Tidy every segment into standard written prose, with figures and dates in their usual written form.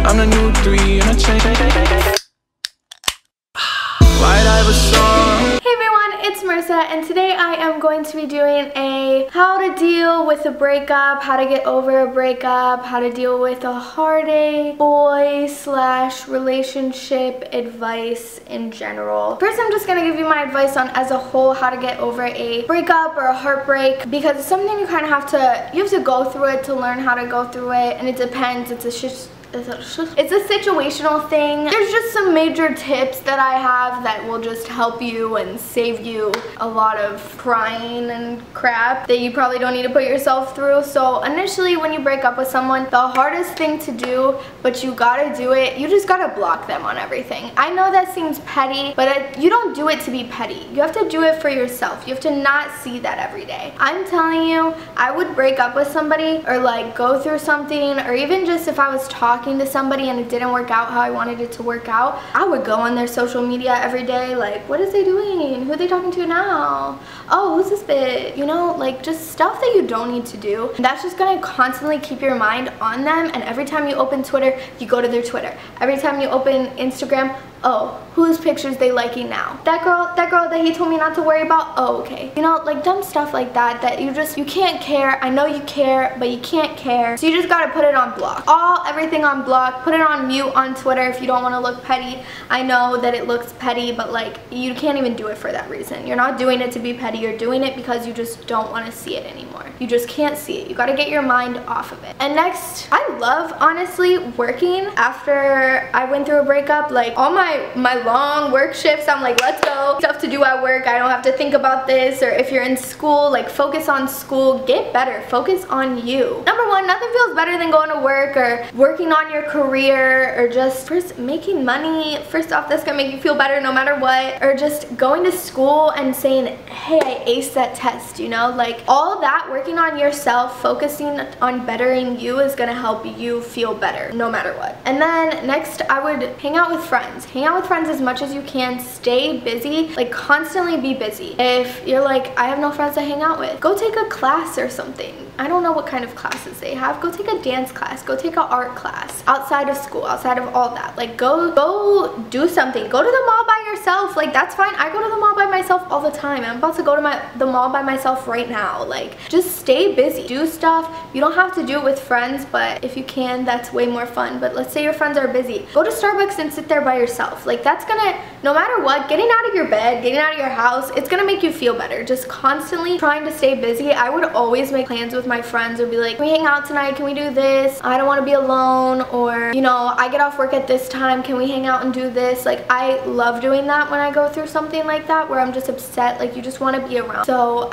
I'm the new 3 and I change. White Iverson. Hey everyone, it's Marissa, and today I am going to be doing a how to deal with a breakup, how to get over a breakup, how to deal with a heartache, boy/relationship advice in general. First, I'm just gonna give you my advice on as a whole how to get over a breakup or a heartbreak, because it's something you kind of have to go through it to learn how to go through it, and it depends. It's a situational thing. There's just some major tips that I have that will just help you and save you a lot of crying and crap that you probably don't need to put yourself through. So initially, when you break up with someone, the hardest thing to do, but you gotta do it, you just gotta block them on everything. I know that seems petty, but you don't do it to be petty. You have to do it for yourself. You have to not see that every day. I'm telling you, I would break up with somebody or like go through something, or even just if I was talking to somebody and it didn't work out how I wanted it to work out, I would go on their social media every day, like, what is they doing? Who are they talking to now? Oh, who's this bitch? You know, like just stuff that you don't need to do. And that's just gonna constantly keep your mind on them, and every time you open Twitter, you go to their Twitter. Every time you open Instagram, oh, whose pictures they liking now? That girl that he told me not to worry about? Oh, okay. You know, like dumb stuff like that, that you can't care. I know you care, but you can't care. So you just gotta put it on block. Everything on block. Put it on mute on Twitter if you don't wanna look petty. I know that it looks petty, but like, you can't even do it for that reason. You're not doing it to be petty. You're doing it because you just don't wanna see it anymore. You just can't see it. You gotta get your mind off of it. And next, I love, honestly, working after I went through a breakup. Like, all my long work shifts, I'm like, let's go. Stuff to do at work. I don't have to think about this. Or if you're in school, like focus on school. Get better. Focus on you. Number one, nothing feels better than going to work or working on your career, or just first making money. First off, that's gonna make you feel better no matter what. Or just going to school and saying, hey, I aced that test, you know? Like all that, working on yourself, focusing on bettering you is gonna help you feel better no matter what. And then next, I would hang out with friends. Hang out with friends as much as you can. Stay busy, like constantly be busy. If you're like, I have no friends to hang out with, go take a class or something. I don't know what kind of classes they have. Go take a dance class, go take an art class outside of school, outside of all that. Like go do something. Go to the mall by yourself. Like that's fine. I go to the mall by myself all the time. I'm about to go to the mall by myself right now. Like just stay busy. Do stuff. You don't have to do it with friends, but if you can, that's way more fun. But let's say your friends are busy. Go to Starbucks and sit there by yourself. Like that's gonna, no matter what, getting out of your bed, getting out of your house, it's gonna make you feel better. Just constantly trying to stay busy. I would always make plans with my friends, or be like, can we hang out tonight? Can we do this? I don't want to be alone. Or, you know, I get off work at this time. Can we hang out and do this? Like I love doing that when I go through something like that where I'm just upset. Like you just want to be around. So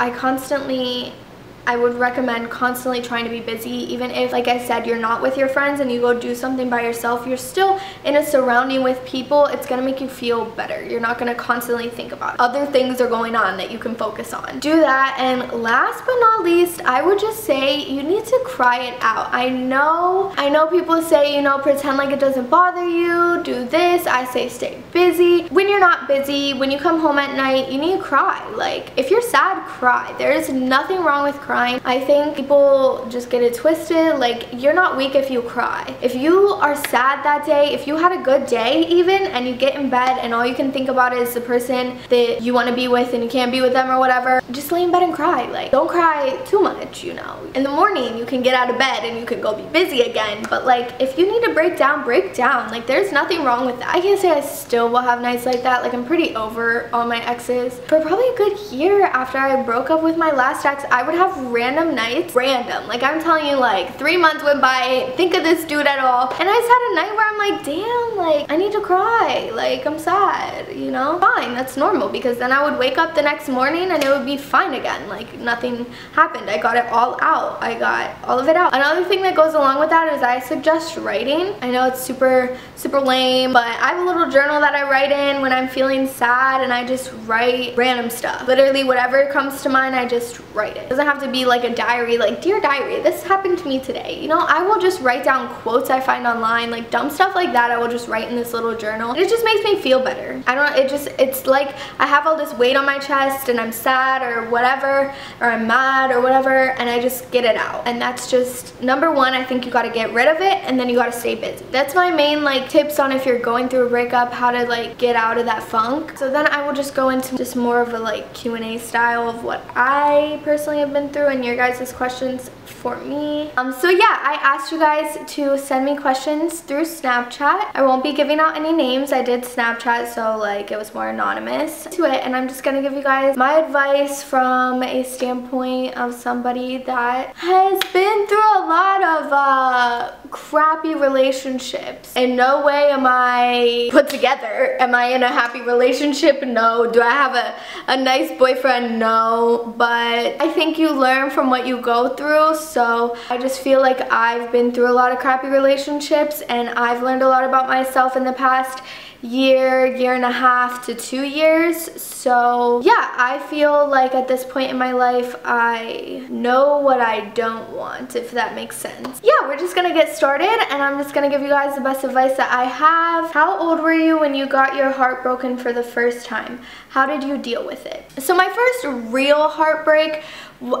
I would recommend constantly trying to be busy, even if, like I said, you're not with your friends and you go do something by yourself. You're still in a surrounding with people. It's gonna make you feel better. You're not gonna constantly think about it. Other things are going on that you can focus on. Do that. And last but not least, I would just say you need to cry it out. I know people say, you know, pretend like it doesn't bother you, do this. I say stay busy. When you're not busy, when you come home at night, you need to cry. Like if you're sad, cry. There is nothing wrong with crying. I think people just get it twisted. Like you're not weak if you cry. If you are sad that day, if you had a good day even, and you get in bed and all you can think about is the person that you want to be with and you can't be with them or whatever, just lay in bed and cry. Like don't cry too much, you know. In the morning you can get out of bed and you can go be busy again, but like if you need to break down, break down. Like there's nothing wrong with that. I can't say I still will have nights like that. Like I'm pretty over all my exes. For probably a good year after I broke up with my last ex, I would have random nights, like I'm telling you, like 3 months went by, think of this dude at all, and I just had a night where I'm like, damn, like I need to cry, like I'm sad, you know. Fine, that's normal, because then I would wake up the next morning and it would be fine again, like nothing happened. I got it all out. I got all of it out. Another thing that goes along with that is I suggest writing. I know it's super lame, but I have a little journal that I write in when I'm feeling sad, and I just write random stuff. Literally whatever comes to mind, I just write it. It doesn't have to be be like a diary, like, dear diary, this happened to me today. You know, I will just write down quotes I find online, like dumb stuff like that. I will just write in this little journal. And it just makes me feel better. I don't know, it's like I have all this weight on my chest and I'm sad or whatever, or I'm mad or whatever, and I just get it out. And that's just number one. I think you gotta get rid of it, and then you gotta stay busy. That's my main like tips on if you're going through a breakup, how to like get out of that funk. So then I will just go into just more of a like Q&A style of what I personally have been through and your guys' questions for me. So yeah, I asked you guys to send me questions through Snapchat. I won't be giving out any names. I did Snapchat, so like it was more anonymous to it, and I'm just gonna give you guys my advice from a standpoint of somebody that has been through a lot of crappy relationships. In no way am I put together. Am I in a happy relationship? No. Do I have a nice boyfriend? No. But I think you learn from what you go through, so I just feel like I've been through a lot of crappy relationships, and I've learned a lot about myself in the past year and a half to 2 years. So yeah, I feel like at this point in my life I know what I don't want, if that makes sense. Yeah, we're just gonna get started, and I'm just gonna give you guys the best advice that I have. How old were you when you got your heart broken for the first time? How did you deal with it? So my first real heartbreak,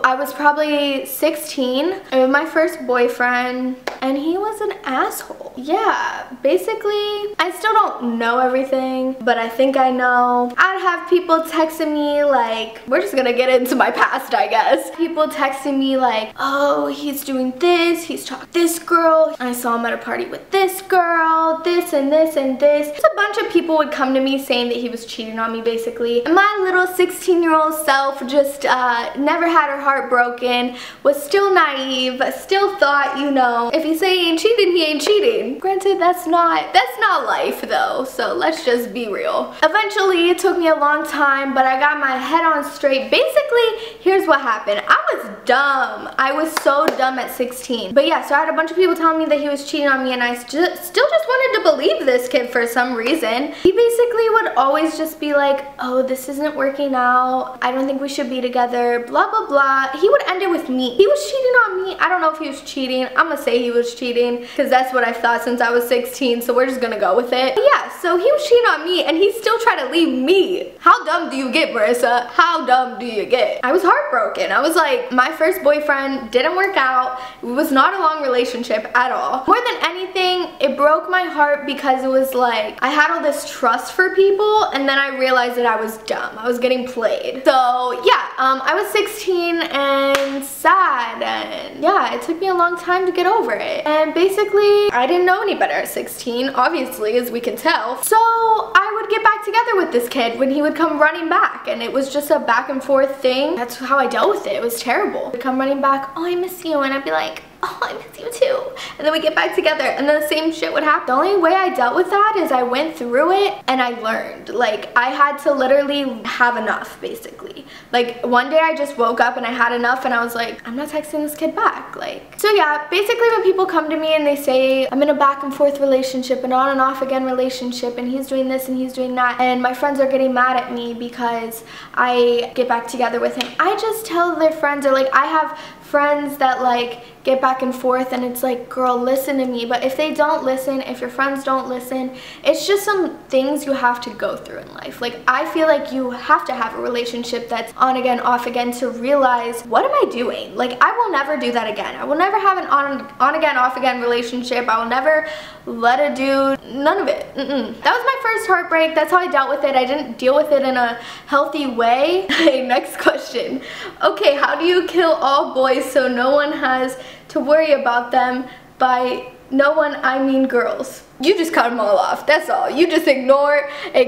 I was probably 16. I was my first boyfriend, and he was an asshole. Yeah, basically, I still don't know everything, but I think I know. I'd have people texting me like, we're just gonna get into my past, I guess. People texting me like, oh, he's doing this, he's talking to this girl, I saw him at a party with this girl, this and this and this. Just a bunch of people would come to me saying that he was cheating on me, basically. And my little 16-year-old self just never had her heart broken, was still naive, still thought, you know, if he say he ain't cheating, he ain't cheating. Granted, that's not life though, so let's just be real. Eventually, it took me a long time, but I got my head on straight. Basically, here's what happened. I was dumb. I was so dumb at 16. But yeah, so I had a bunch of people telling me that he was cheating on me, and I still just wanted to believe this kid for some reason. He basically would always just be like, oh, this isn't working out, I don't think we should be together, blah blah blah. He would end it with me. He was cheating on me. I don't know if he was cheating. I'm gonna say he was cheating because that's what I thought since I was 16, so we're just gonna go with it. But yeah, so he was cheating on me, and he still tried to leave me. How dumb do you get, Marissa? How dumb do you get? I was heartbroken. I was like, my first boyfriend didn't work out. It was not a long relationship at all. More than anything, it broke my heart because it was like, I had all this trust for people, and then I realized that I was dumb. I was getting played. So yeah, I was 16 and sad, and yeah, it took me a long time to get over it. And basically, I didn't know any better at 16, obviously, as we can tell. So I would get back together with this kid when he would come running back, and it was just a back and forth thing. That's how I dealt with it. It was terrible. He'd come running back, oh, I miss you, and I'd be like, oh, I miss you too. And then we get back together, and then the same shit would happen. The only way I dealt with that is I went through it and I learned. Like, I had to literally have enough, basically. Like, one day I just woke up and I had enough, and I was like, I'm not texting this kid back. Like, so yeah, basically when people come to me and they say, I'm in a back and forth relationship, an on and off again relationship, and he's doing this and he's doing that, and my friends are getting mad at me because I get back together with him, I just tell their friends, or like, I have friends that like get back and forth, and it's like, girl, listen to me. But if they don't listen, if your friends don't listen, it's just some things you have to go through in life. Like, I feel like you have to have a relationship that's on again, off again, to realize, what am I doing? Like, I will never do that again. I will never have an on again, off again relationship. I will never let a dude, none of it. That was my first heartbreak. That's how I dealt with it. I didn't deal with it in a healthy way. Okay, next question. Okay, how do you kill all boys so no one has to worry about them? By no one, I mean girls. You just cut them all off, that's all. You just ignore. Bye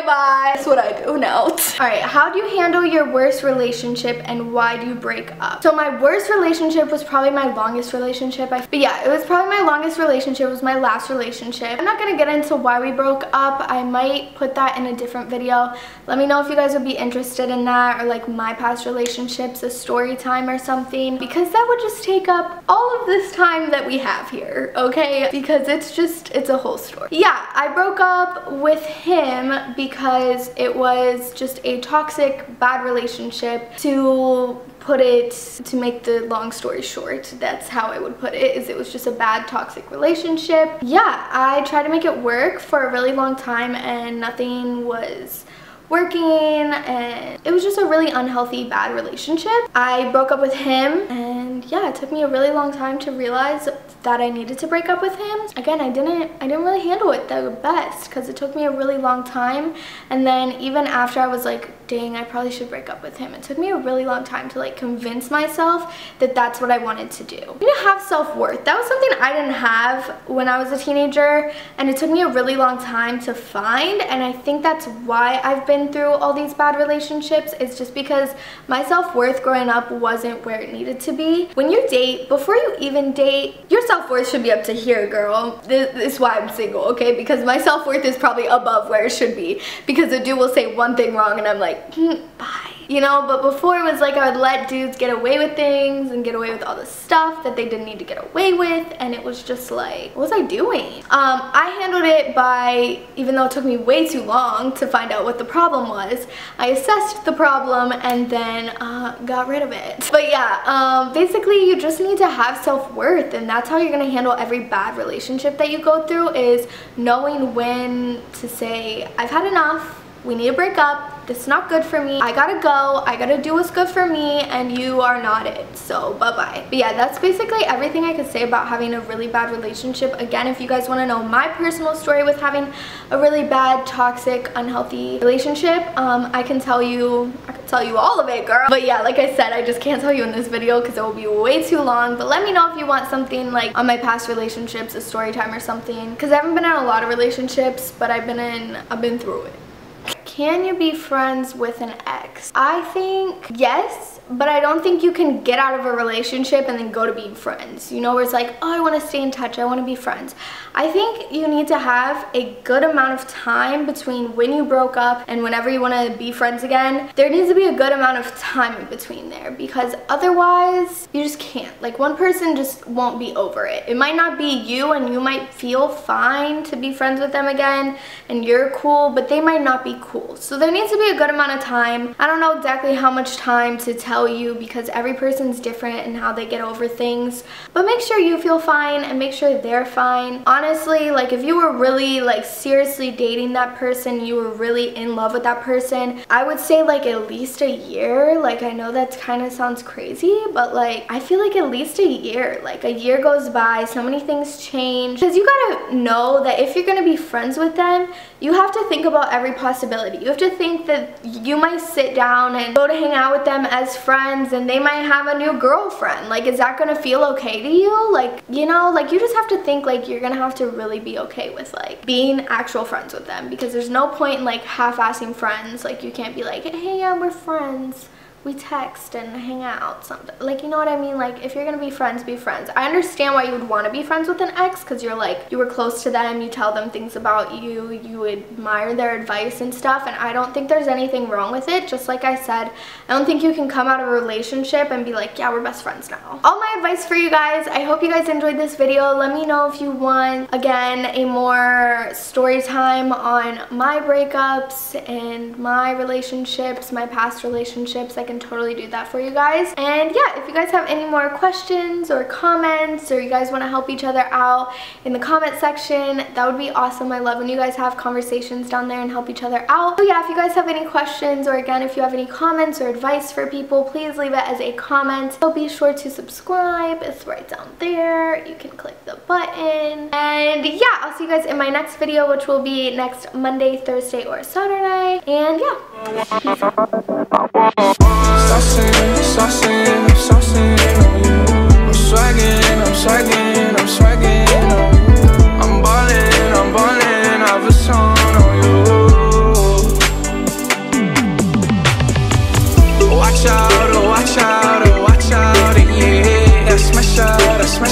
bye. That's what I do now. Alright, how do you handle your worst relationship, and why do you break up? So my worst relationship was probably my longest relationship. But yeah, it was probably my longest relationship. It was my last relationship. I'm not gonna get into why we broke up. I might put that in a different video. Let me know if you guys would be interested in that, or like my past relationships, a story time or something, because that would just take up all of this time that we have here, okay? Because it's a whole story. Yeah, I broke up with him because it was just a toxic, bad relationship to put it, to make the long story short, that's how I would put it, is it was just a bad toxic relationship. Yeah, I tried to make it work for a really long time and nothing was working, and it was just a really unhealthy, bad relationship. I broke up with him, and yeah, it took me a really long time to realize that I needed to break up with him. Again, I didn't really handle it the best because it took me a really long time, and then even after I was like, dang, I probably should break up with him, it took me a really long time to like convince myself that that's what I wanted to do. I need to have self-worth. That was something I didn't have when I was a teenager, and it took me a really long time to find, and I think that's why I've been through all these bad relationships. It's just because my self-worth growing up wasn't where it needed to be. When you date, before you even date, your self-worth should be up to here, girl. This is why I'm single, okay? Because my self-worth is probably above where it should be, because a dude will say one thing wrong and I'm like, bye. You know, but before it was like I would let dudes get away with things and get away with all the stuff that they didn't need to get away with, and it was just like, what was I doing? I handled it by, even though it took me way too long to find out what the problem was, I assessed the problem and then got rid of it. But yeah, basically you just need to have self-worth, and that's how you're gonna handle every bad relationship that you go through, is knowing when to say, I've had enough, we need to break up, this is not good for me, I gotta go, I gotta do what's good for me, and you are not it, so bye-bye. But yeah, that's basically everything I could say about having a really bad relationship. Again, if you guys want to know my personal story with having a really bad, toxic, unhealthy relationship, I can tell you all of it, girl. But yeah, like I said, I just can't tell you in this video because it will be way too long. But let me know if you want something like on my past relationships, a story time or something, because I haven't been in a lot of relationships, but I've been through it. Can you be friends with an ex? I think yes, but I don't think you can get out of a relationship and then go to being friends. You know, where it's like, oh, I want to stay in touch, I want to be friends. I think you need to have a good amount of time between when you broke up and whenever you want to be friends again. There needs to be a good amount of time in between there, because otherwise you just can't. Like, one person just won't be over it. It might not be you, and you might feel fine to be friends with them again and you're cool, but they might not be cool. So there needs to be a good amount of time. I don't know exactly how much time to tell you because every person's different in how they get over things, but make sure you feel fine and make sure they're fine. Honestly, like, if you were really like seriously dating that person, you were really in love with that person, I would say like at least a year. Like, I know that kind of sounds crazy, but like I feel like at least a year. Like, a year goes by, so many things change, because you gotta know that if you're gonna be friends with them, you have to think about every possibility. You have to think that you might sit down and go to hang out with them as friends and they might have a new girlfriend. Like, is that gonna feel okay to you? Like, you know, like, you just have to think like you're gonna have to really be okay with like being actual friends with them, because there's no point in like half-assing friends. Like, you can't be like, hey, yeah, we're friends, we text and hang out, something. Like, you know what I mean? Like, if you're gonna be friends, be friends. I understand why you would want to be friends with an ex, because you're like, you were close to them, you tell them things about you, you admire their advice and stuff, and I don't think there's anything wrong with it. Just like I said, I don't think you can come out of a relationship and be like, yeah, we're best friends now. All my advice for you guys, I hope you guys enjoyed this video. Let me know if you want, again, a more story time on my breakups and my relationships, my past relationships. I can totally do that for you guys. And yeah, if you guys have any more questions or comments, or you guys want to help each other out in the comment section, that would be awesome. I love when you guys have conversations down there and help each other out. So yeah, if you guys have any questions, or again, if you have any comments or advice for people, please leave it as a comment. So be sure to subscribe. It's right down there. You can click the button. And yeah, I'll see you guys in my next video, which will be next Monday, Thursday, or Saturday. And yeah, peace out. I'm swagging, I'm ballin', I've a song on you. Watch out.